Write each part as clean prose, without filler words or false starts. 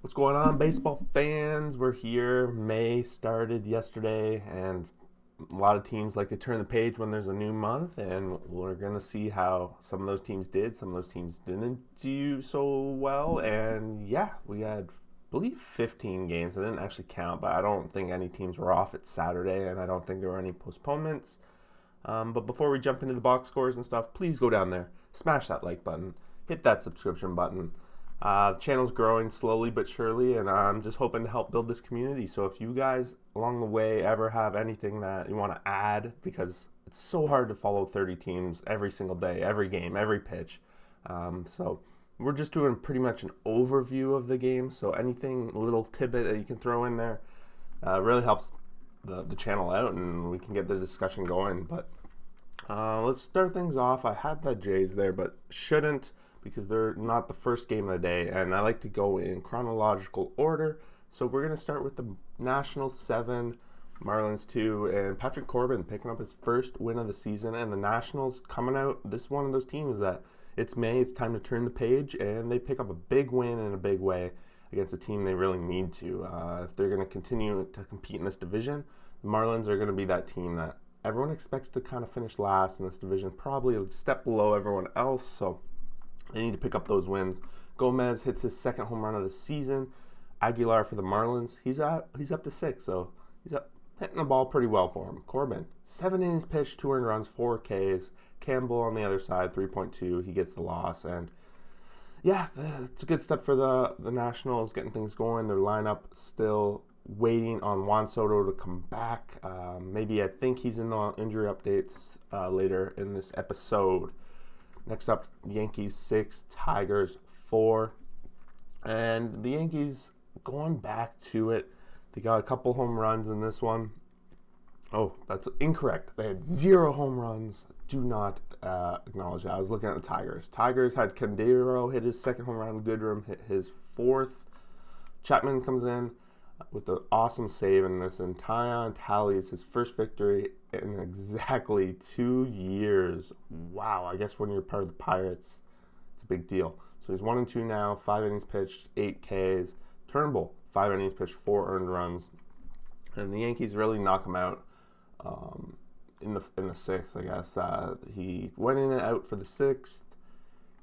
What's going on, baseball fans? We're here. May started yesterday, and a lot of teams like to turn the page when there's a new month, and we're going to see how some of those teams did. Some of those teams didn't do so well, and yeah, we had, I believe, 15 games. I didn't actually count, but I don't think any teams were off. It's Saturday, and I don't think there were any postponements. But before we jump into the box scores and stuff, please go down there, smash that like button, hit that subscription button. The channel's growing slowly but surely, and I'm just hoping to help build this community. So if you guys along the way ever have anything that you want to add, because it's so hard to follow 30 teams every single day, every game, every pitch. So we're just doing pretty much an overview of the game. So anything, a little tidbit that you can throw in there really helps the channel out, and we can get the discussion going. But let's start things off. I had the Jays there, but shouldn't, because they're not the first game of the day, and I like to go in chronological order. So we're going to start with the Nationals 7, Marlins 2, and Patrick Corbin picking up his first win of the season, and the Nationals coming out, this is one of those teams that it's May, it's time to turn the page, and they pick up a big win in a big way against a team they really need to. If they're going to continue to compete in this division, the Marlins are going to be that team that everyone expects to kind of finish last in this division, probably a step below everyone else, so they need to pick up those wins. Gomez hits his second home run of the season. Aguilar for the Marlins, he's up to 6, so he's up hitting the ball pretty well for him. Corbin, 7 innings pitched, 2 earned runs, 4 Ks. Campbell on the other side, 3.2. He gets the loss, and yeah, it's a good step for the Nationals, getting things going. Their lineup still waiting on Juan Soto to come back. Maybe I think he's in the injury updates later in this episode. Next up, Yankees 6, Tigers 4. And the Yankees going back to it. They got a couple home runs in this one. Oh, that's incorrect. They had 0 home runs. Do not acknowledge that. I was looking at the Tigers. Tigers had Candero hit his second home run. Goodrum hit his 4th. Chapman comes in with an awesome save in this, and Tyon tallies his first victory in exactly 2 years. Wow, I guess when you're part of the Pirates, it's a big deal. So he's 1-2 now, 5 innings pitched, 8 Ks. Turnbull, 5 innings pitched, 4 earned runs. And the Yankees really knock him out in the 6th, I guess. He went in and out for the 6th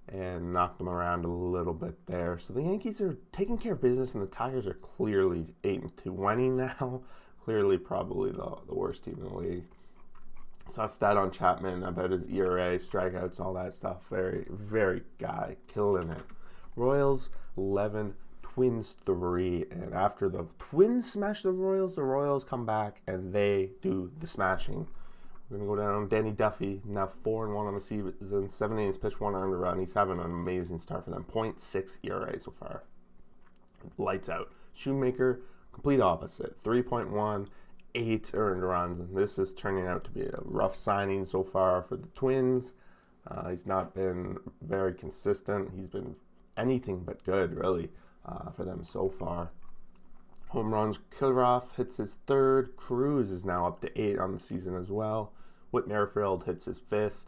and knocked them around a little bit there. So the Yankees are taking care of business, and the Tigers are clearly 8-2 winning now. Clearly probably the worst team in the league. Saw a stat on Chapman about his ERA, strikeouts, all that stuff. Very, very guy, killing it. Royals 11, Twins 3. And after the Twins smash the Royals come back and they do the smashing. We're going to go down on Danny Duffy, now 4-1 on the season, 7 innings pitched, 1 earned run. He's having an amazing start for them. 0.6 ERA so far. Lights out. Shoemaker, complete opposite. 3.1, 8 earned runs. And this is turning out to be a rough signing so far for the Twins. He's not been very consistent. He's been anything but good, really, for them so far. Home runs, Kilroff hits his 3rd. Cruz is now up to 8 on the season as well. Whit Merrifield hits his 5th.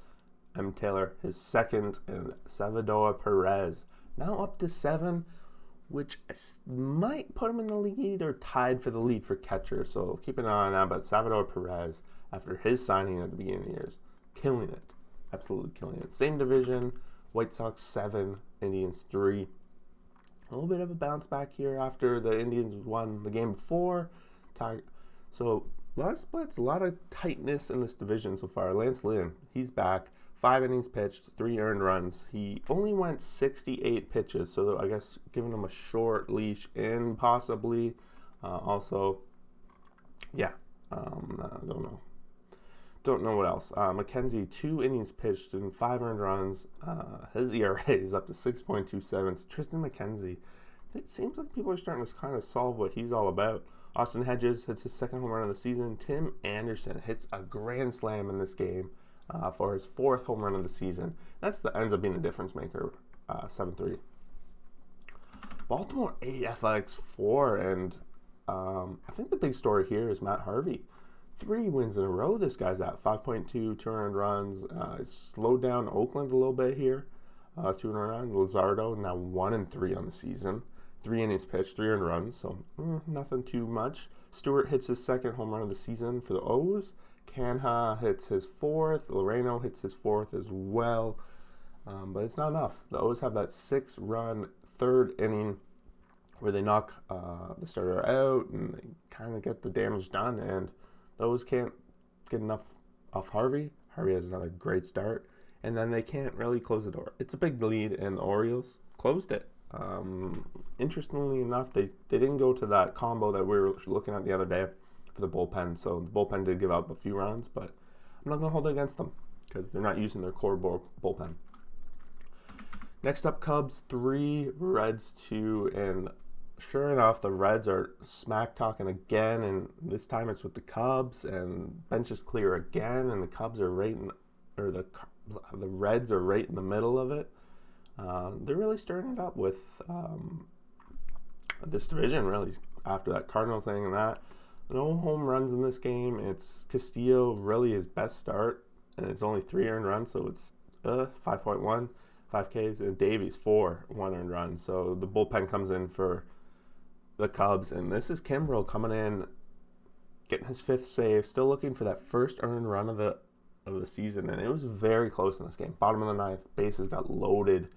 M. Taylor his 2nd. And Salvador Perez now up to 7, which might put him in the lead or tied for the lead for catcher. So keep an eye on that. But Salvador Perez, after his signing at the beginning of the year, is killing it. Absolutely killing it. Same division, White Sox 7, Indians 3. A little bit of a bounce back here after the Indians won the game before. So a lot of splits, a lot of tightness in this division so far. Lance Lynn, he's back. 5 innings pitched, 3 earned runs. He only went 68 pitches, so I guess giving him a short leash in possibly. Also, yeah, I don't know. Don't know what else. McKenzie, 2 innings pitched and 5 earned runs. His ERA is up to 6.27. So Tristan McKenzie, it seems like people are starting to kind of solve what he's all about. Austin Hedges hits his 2nd home run of the season. Tim Anderson hits a grand slam in this game for his 4th home run of the season. Ends up being the difference maker, 7-3. Baltimore 8, Athletics 4, and I think the big story here is Matt Harvey. 3 wins in a row this guy's at. 5.2, 2 earned runs. Slowed down Oakland a little bit here. 2 earned runs. Luzardo now 1-3 on the season. 3 innings pitched, 3 earned runs, so nothing too much. Stewart hits his second home run of the season for the O's. Canha hits his fourth. Loreno hits his fourth as well. But it's not enough. The O's have that 6-run third inning where they knock the starter out and they kind of get the damage done. And the O's can't get enough off Harvey. Harvey has another great start. And then they can't really close the door. It's a big lead, and the Orioles closed it. Interestingly enough, they didn't go to that combo that we were looking at the other day for the bullpen. So the bullpen did give up a few runs, but I'm not going to hold it against them because they're not using their core bullpen. Next up, Cubs 3, Reds 2, and sure enough, the Reds are smack talking again, and this time it's with the Cubs, and bench is clear again, and the Cubs are the Reds are right in the middle of it. They're really stirring it up with this division, really, after that Cardinals thing and that. No home runs in this game. It's Castillo, really his best start, and it's only 3 earned runs, so it's 5.1, 5 Ks, and Davies 4, 1 earned run. So the bullpen comes in for the Cubs, and this is Kimbrel coming in, getting his 5th save, still looking for that first earned run of the season, and it was very close in this game. Bottom of the 9th, bases got loaded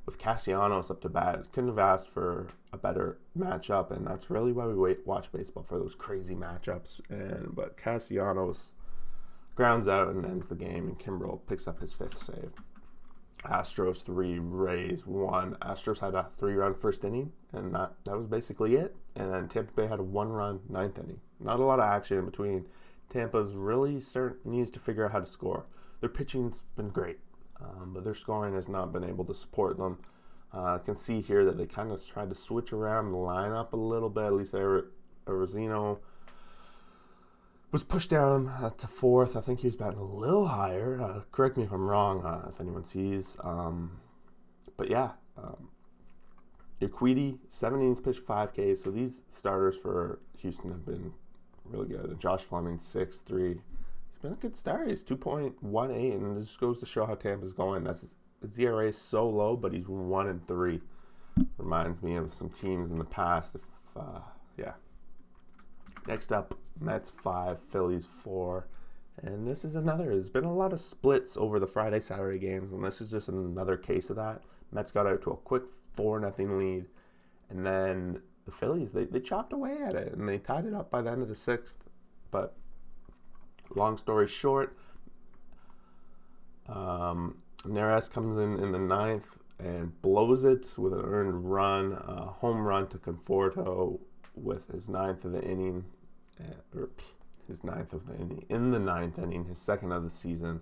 with Castellanos up to bat. Couldn't have asked for a better matchup, and that's really why we watch baseball, for those crazy matchups. But Castellanos grounds out and ends the game, and Kimbrel picks up his 5th save. Astros 3, Rays 1. Astros had a 3-run first inning, and that was basically it. And then Tampa Bay had a 1-run 9th inning. Not a lot of action in between. Tampa's really needs to figure out how to score. Their pitching's been great, but their scoring has not been able to support them. I can see here that they kind of tried to switch around the lineup a little bit. At least Arizino was pushed down to 4th. I think he was batting a little higher. Correct me if I'm wrong, if anyone sees. But yeah, Urquidy, 7 innings pitched, 5 Ks. So these starters for Houston have been really good. And Josh Fleming, 6.3. It's been a good start. He's 2.18, and this goes to show how Tampa's going. His ERA is so low, but he's 1-3. Reminds me of some teams in the past. Next up, Mets 5, Phillies 4. And this is there's been a lot of splits over the Friday-Saturday games, and this is just another case of that. Mets got out to a quick 4-0 lead, and then the Phillies, they chopped away at it, and they tied it up by the end of the 6th. But long story short, Neres comes in the 9th and blows it with an earned run, a home run to Conforto with his 9th of the inning, his 9th of the inning, in the 9th inning, his 2nd of the season.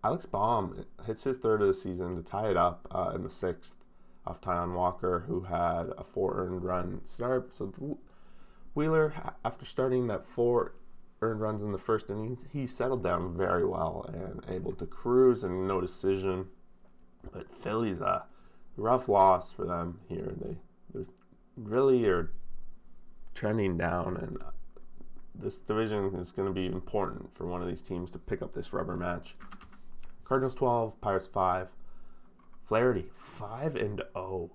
Alex Baum hits his 3rd of the season to tie it up in the 6th off Tyon Walker, who had a 4 earned run start. So Wheeler, after starting that 4 earned runs in the 1st inning, he settled down very well and able to cruise and no decision. But Phillies, a rough loss for them here. They really are trending down, and this division is going to be important for one of these teams to pick up this rubber match. Cardinals 12, Pirates 5. Flaherty 5-0.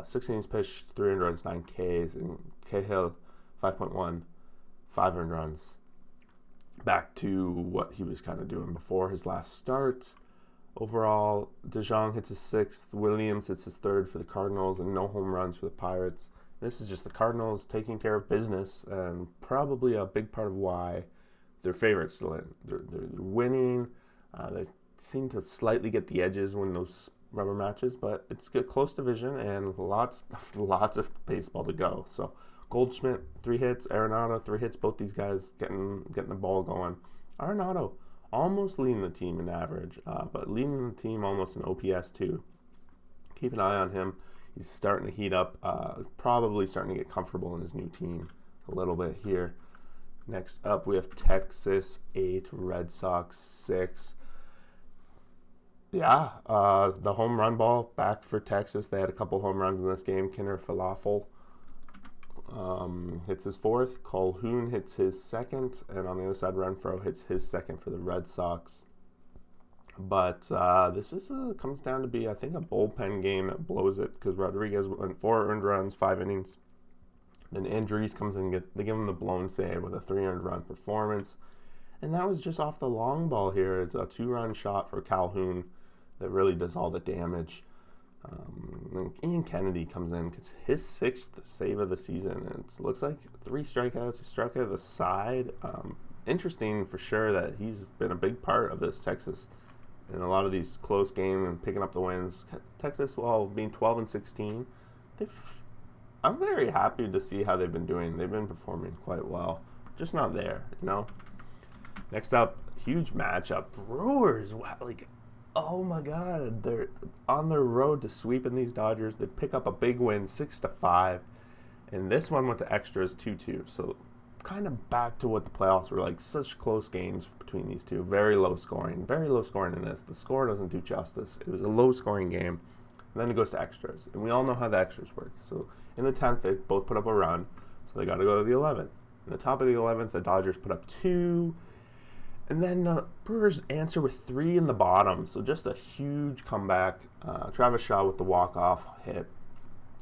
6 innings pitched, 3 earned runs, 9 Ks, and Cahill 5.1, 5 earned runs. Back to what he was kind of doing before his last start. Overall, DeJong hits his 6th, Williams hits his 3rd for the Cardinals, and no home runs for the Pirates. This is just the Cardinals taking care of business, and probably a big part of why they're favorites still in. They're winning. They seem to slightly get the edges when those rubber matches, but it's a close division and lots of baseball to go. So Goldschmidt 3 hits, Arenado 3 hits. Both these guys getting the ball going. Arenado almost leading the team in average, but leading the team almost in OPS too. Keep an eye on him. He's starting to heat up, probably starting to get comfortable in his new team a little bit here. Next up, we have Texas 8, Red Sox 6. Yeah, the home run ball back for Texas. They had a couple home runs in this game. Kinner Falafel hits his 4th. Calhoun hits his 2nd. And on the other side, Renfroe hits his 2nd for the Red Sox. But this is comes down to be, I think, a bullpen game that blows it because Rodriguez went 4 earned runs, 5 innings. Then Andrees comes in and they give him the blown save with a 3 earned run performance. And that was just off the long ball here. It's a 2-run shot for Calhoun that really does all the damage. And Ian Kennedy comes in, gets his 6th save of the season. And it looks like 3 strikeouts. He struck out the side. Interesting for sure that he's been a big part of this Texas in a lot of these close games and picking up the wins. Texas, while being 12-16, I'm very happy to see how they've been doing. They've been performing quite well. Just not there, you know? Next up, huge matchup. Brewers, wow, oh my God, they're on their road to sweeping these Dodgers. They pick up a big win, 6-5, and this one went to extras, 2-2. So kind of back to what the playoffs were like. Such close games between these two. Very low scoring in this. The score doesn't do justice. It was a low scoring game. And then it goes to extras, and we all know how the extras work. So in the 10th, they both put up a run, so they got to go to the 11th. In the top of the 11th, the Dodgers put up 2. And then the Brewers answer with 3 in the bottom. So just a huge comeback. Travis Shaw with the walk-off hit.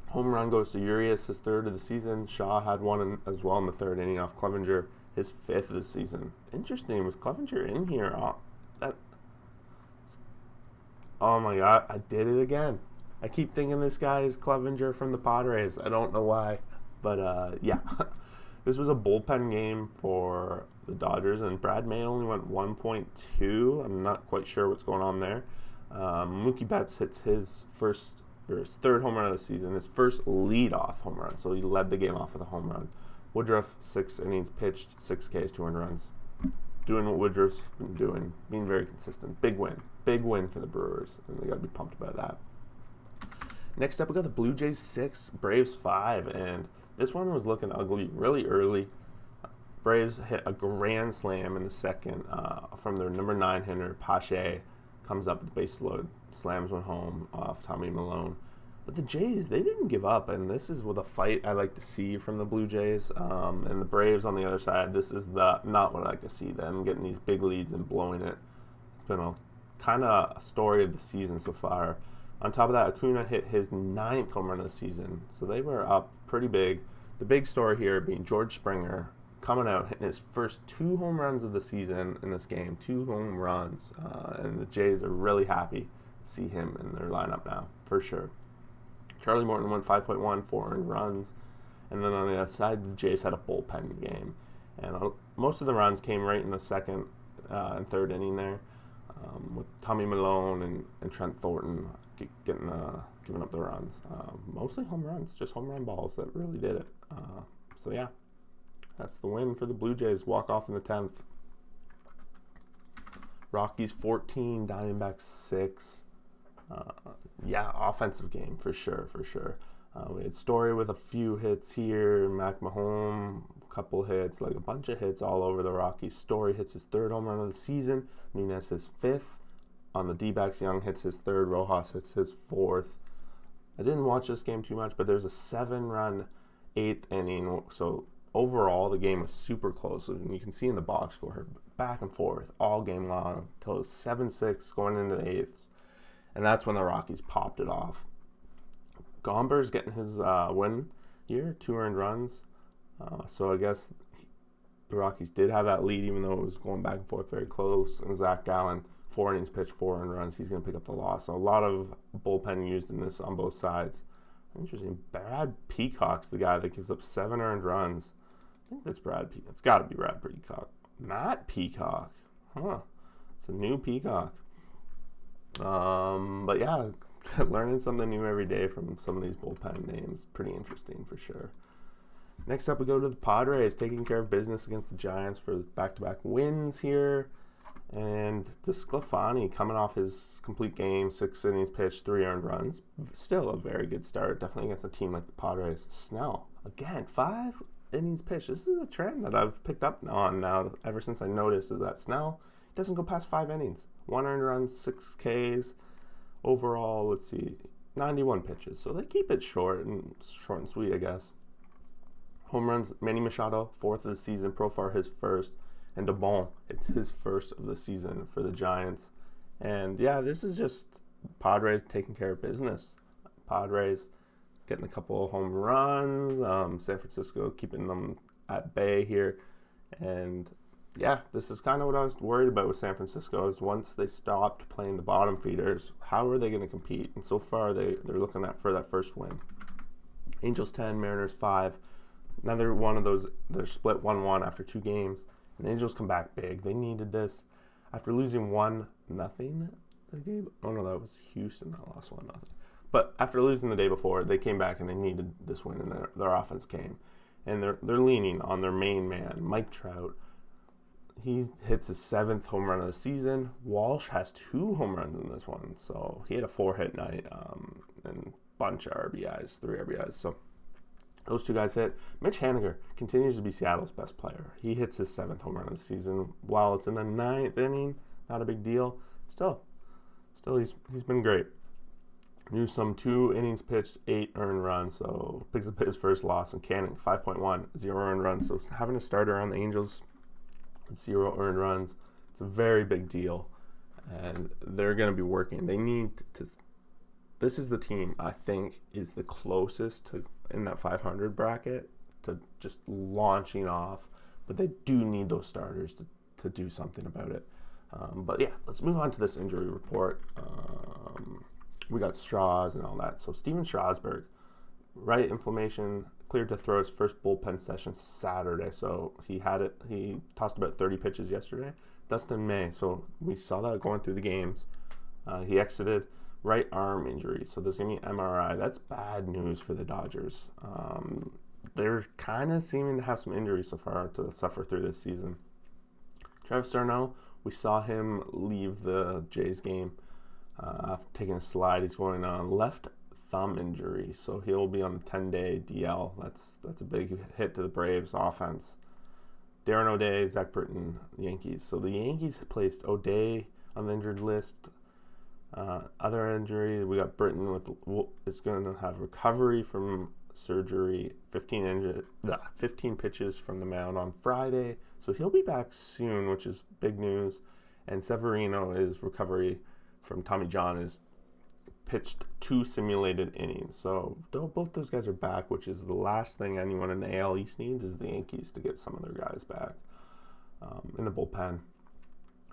Home run goes to Urias, his 3rd of the season. Shaw had one as well in the 3rd inning off Clevenger, his 5th of the season. Interesting, was Clevenger in here? Oh my God, I did it again. I keep thinking this guy is Clevenger from the Padres. I don't know why. But yeah. This was a bullpen game for the Dodgers, and Brad May only went 1.2. I'm not quite sure what's going on there. Mookie Betts hits his 3rd home run of the season, his first leadoff home run. So he led the game off with a home run. Woodruff, 6 innings pitched, 6 Ks, 2 earned runs. Doing what Woodruff's been doing, being very consistent. Big win for the Brewers, and they got to be pumped about that. Next up, we got the Blue Jays 6, Braves 5, and this one was looking ugly really early. Braves hit a grand slam in the 2nd from their number 9 hitter, Pache. Comes up with the bases loaded, slams one home off Tommy Malone. But the Jays, they didn't give up, and this is with a fight I like to see from the Blue Jays. And the Braves on the other side, this is not what I like to see, them getting these big leads and blowing it. It's been a kind of a story of the season so far. On top of that, Acuna hit his 9th home run of the season, so they were up pretty big. The big story here being George Springer coming out, hitting his first 2 home runs of the season in this game, 2 home runs, and the Jays are really happy to see him in their lineup now, for sure. Charlie Morton went 5.1, 4 earned runs, and then on the other side, the Jays had a bullpen game, and most of the runs came right in the 2nd and 3rd inning there, with Tommy Malone and Trent Thornton giving up the runs. Mostly home runs, just home run balls that really did it. So yeah, that's the win for the Blue Jays. Walk off in the 10th. Rockies 14, Diamondbacks 6. Yeah, offensive game for sure. We had Story with a few hits here, Mac Mahone, a couple hits, like a bunch of hits all over the Rockies. Story hits his 3rd home run of the season. Nunez his 5th. On the D-backs, Young hits his 3rd. Rojas hits his 4th. I didn't watch this game too much, but there's a 7-run 8th inning. So overall, the game was super close. And you can see in the box score, back and forth all game long until it was 7-6 going into the 8th. And that's when the Rockies popped it off. Gomber's getting his win here, 2 earned runs. So I guess the Rockies did have that lead, even though it was going back and forth very close. And Zach Gallen, 4 innings pitched, 4 earned runs. He's going to pick up the loss. So a lot of bullpen used in this on both sides. Interesting. Brad Peacock's the guy that gives up 7 earned runs. I think that's Brad Peacock. It's got to be Brad Peacock. Matt Peacock. Huh. It's a new Peacock. But yeah, learning something new every day from some of these bullpen names. Pretty interesting for sure. Next up, we go to the Padres, taking care of business against the Giants for back-to-back wins here. And DeSclafani coming off his complete game, 6 innings pitched, 3 earned runs. Still a very good start, definitely against a team like the Padres. Snell, again, 5 innings pitched. This is a trend that I've picked up on now ever since I noticed is that Snell doesn't go past 5 innings. 1 earned run, 6 Ks. Overall, let's see, 91 pitches. So they keep it short and sweet, I guess. Home runs, Manny Machado, 4th of the season, Profar his 1st. And DeBon, it's his 1st of the season for the Giants. And yeah, this is just Padres taking care of business. Padres getting a couple of home runs. San Francisco keeping them at bay here. And yeah, this is kind of what I was worried about with San Francisco is once they stopped playing the bottom feeders, how are they going to compete? And so far, they're looking at for that first win. Angels 10, Mariners 5. Another one of those, they're split 1-1 after 2 games. And the Angels come back big. They needed this. After losing 1-0 the game, oh no, that was Houston that lost 1-0. But after losing the day before, they came back and they needed this win, and their offense came. And they're leaning on their main man, Mike Trout. He hits his 7th home run of the season. Walsh has 2 home runs in this one, so he had a 4-hit night and a bunch of RBIs, 3 RBIs. So those 2 guys hit. Mitch Haniger continues to be Seattle's best player. He hits his 7th home run of the season. While it's in the 9th inning, not a big deal. Still he's been great. Newsome 2 innings pitched, 8 earned runs, so picks up his first loss. And Canning 5.1, 0 earned runs. So having a starter on the Angels, 0 earned runs, it's a very big deal, and they're going to be working. They need to. This is the team I think is the closest to in that 500 bracket to just launching off, but they do need those starters to do something about it. But yeah, let's move on to this injury report. We got Straws and all that. So Steven Strasburg, right inflammation, cleared to throw his first bullpen session Saturday. So he tossed about 30 pitches yesterday. Dustin May, so we saw that going through the games. He exited right arm injury, so there's going to be an MRI. That's bad news for the Dodgers. They're kind of seeming to have some injuries so far to suffer through this season. Travis d'Arnaud, we saw him leave the Jays game after taking a slide. He's going on left thumb injury, so he'll be on a 10-day DL. That's a big hit to the Braves offense. Darren O'Day, Zach Britton, Yankees. So the Yankees placed O'Day on the injured list. Other injury, we got Britton is going to have recovery from surgery. 15 pitches from the mound on Friday, so he'll be back soon, which is big news. And Severino is recovery from Tommy John is pitched 2 simulated innings. So both those guys are back, which is the last thing anyone in the AL East needs is the Yankees to get some of their guys back in the bullpen.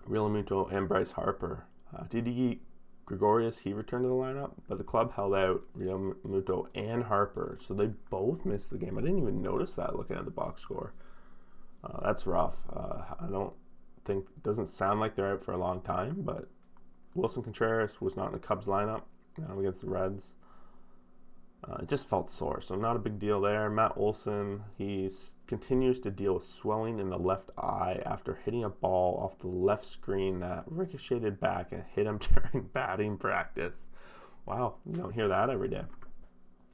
Realmuto and Bryce Harper. Didi Gregorius, he returned to the lineup, but the club held out Realmuto and Harper, so they both missed the game. I didn't even notice that looking at the box score. That's rough. It doesn't sound like they're out for a long time, but Wilson Contreras was not in the Cubs lineup against the Reds. It just felt sore, so not a big deal there. Matt Olson, he continues to deal with swelling in the left eye after hitting a ball off the left screen that ricocheted back and hit him during batting practice. Wow, you don't hear that every day.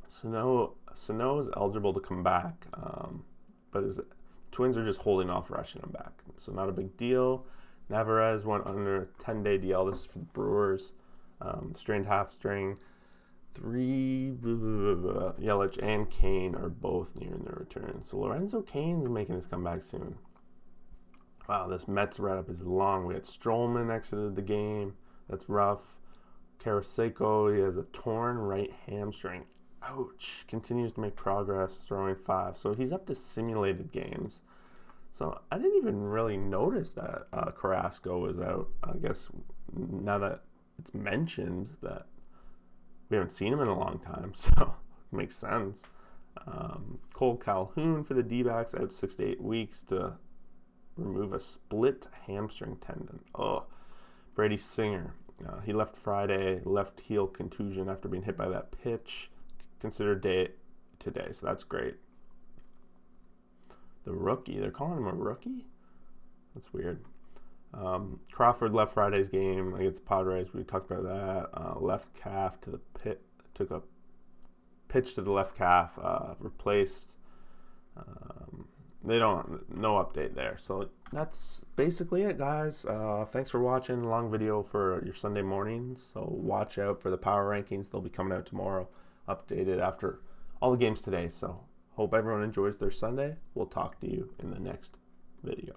Sano is eligible to come back, but Twins are just holding off rushing him back, so not a big deal. Navarez went under 10-day DL. This is for the Brewers. Strained hamstring. Yelich and Kane are both nearing their return. So Lorenzo Cain's making his comeback soon. Wow, this Mets write-up is long. We had Stroman exited the game. That's rough. Carrasco, he has a torn right hamstring. Ouch. Continues to make progress, throwing 5. So he's up to simulated games. So I didn't even really notice that Carrasco was out. I guess now that it's mentioned that we haven't seen him in a long time, so it makes sense. Cole Calhoun for the D-backs out 6 to 8 weeks to remove a split hamstring tendon. Brady Singer, he left Friday, left heel contusion after being hit by that pitch. Considered day today, so that's great. The rookie, they're calling him a rookie? That's weird. Crawford left Friday's game against Padres. We talked about that. Left calf to the pit. Took a pitch to the left calf. Replaced. No update there. So that's basically it, guys. Thanks for watching. Long video for your Sunday morning. So watch out for the power rankings. They'll be coming out tomorrow. Updated after all the games today. So hope everyone enjoys their Sunday. We'll talk to you in the next video.